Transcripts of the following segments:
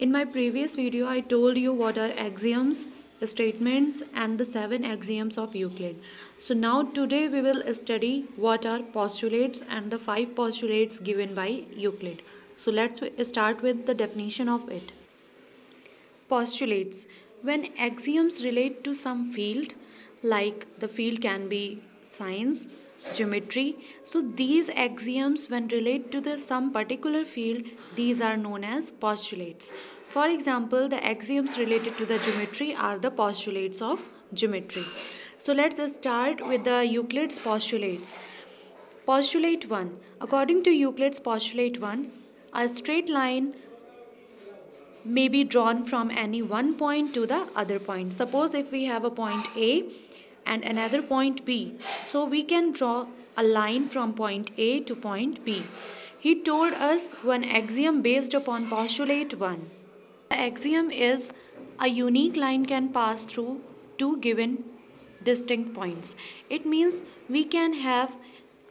In my previous video, I told you what are axioms, statements, and the 7 axioms of Euclid. So now today we will study what are postulates and the 5 postulates given by Euclid. So let's start with the definition of it. Postulates. When axioms relate to some field, like the field can be science, geometry, so these axioms when relate to the some particular field, these are known as postulates. For example, the axioms related to the geometry are the postulates of geometry. So let's start with the Euclid's postulates. Postulate 1. According to Euclid's postulate 1, a straight line may be drawn from any one point to the other point. Suppose if we have a point A and another point B, so we can draw a line from point A to point B. He told us one axiom based upon postulate 1. The axiom is a unique line can pass through two given distinct points. It means we can have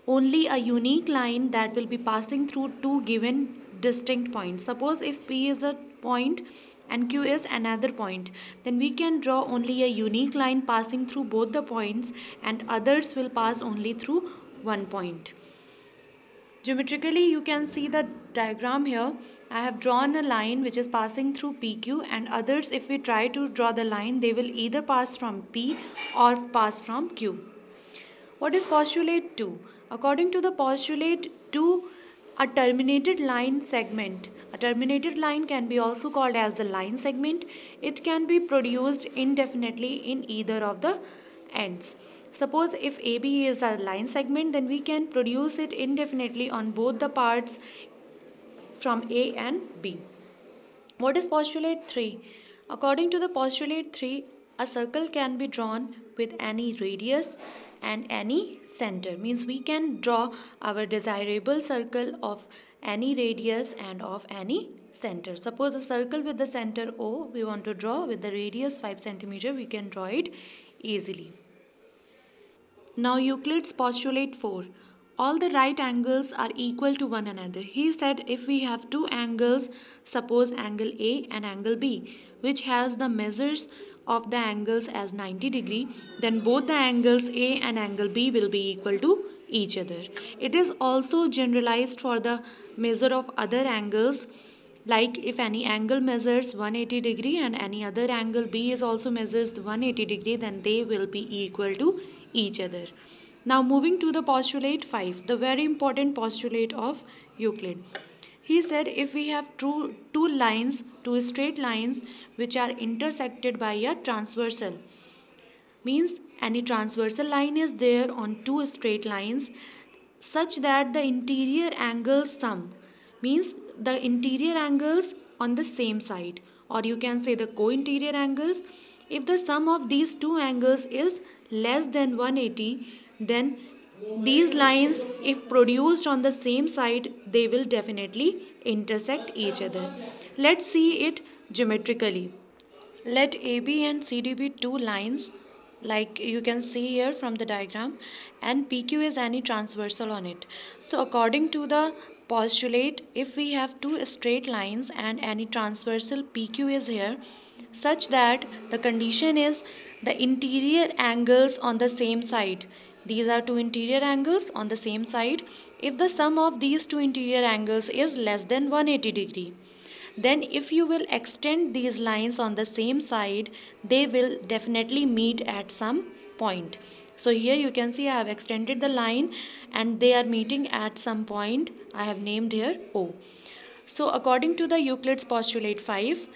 only a unique line that will be passing through two given distinct points. Suppose if P is a point and Q is another point, then we can draw only a unique line passing through both the points and others will pass only through one point. Geometrically, you can see the diagram here. I have drawn a line which is passing through PQ, and others, if we try to draw the line, they will either pass from P or pass from Q. What is postulate 2? According to the postulate 2, a terminated line segment. A terminated line can be also called as the line segment. It can be produced indefinitely in either of the ends. Suppose if AB is a line segment, then we can produce it indefinitely on both the parts from A and B. What is postulate 3? According to the postulate 3, a circle can be drawn with any radius and any center. Means we can draw our desirable circle of any radius and of any center. Suppose a circle with the center O we want to draw with the radius 5 centimeter, we can draw it easily. Now Euclid's postulate 4. All the right angles are equal to one another. He said if we have two angles, suppose angle A and angle B, which has the measures of the angles as 90 degree, then both the angles A and angle B will be equal to each other. It is also generalized for the measure of other angles, like if any angle measures 180 degree and any other angle B is also measures 180 degree, then they will be equal to each other. Now moving to the postulate 5, the very important postulate of Euclid. He said if we have two straight lines which are intersected by a transversal, means any transversal line is there on two straight lines such that the interior angles sum, means the interior angles on the same side, or you can say the co-interior angles. If the sum of these two angles is less than 180, then these lines, if produced on the same side, they will definitely intersect each other. Let's see it geometrically. Let AB and CD be two lines, like you can see here from the diagram, and PQ is any transversal on it. So according to the postulate, if we have two straight lines and any transversal PQ is here, such that the condition is the interior angles on the same side. These are two interior angles on the same side. If the sum of these two interior angles is less than 180 degree, then if you will extend these lines on the same side, they will definitely meet at some point. So here you can see I have extended the line and they are meeting at some point. I have named here O. So according to the Euclid's postulate 5,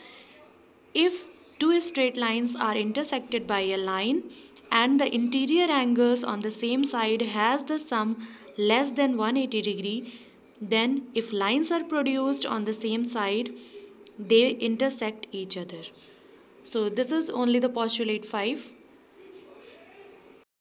if two straight lines are intersected by a line and the interior angles on the same side has the sum less than 180 degree, then if lines are produced on the same side, they intersect each other. So this is only the postulate 5.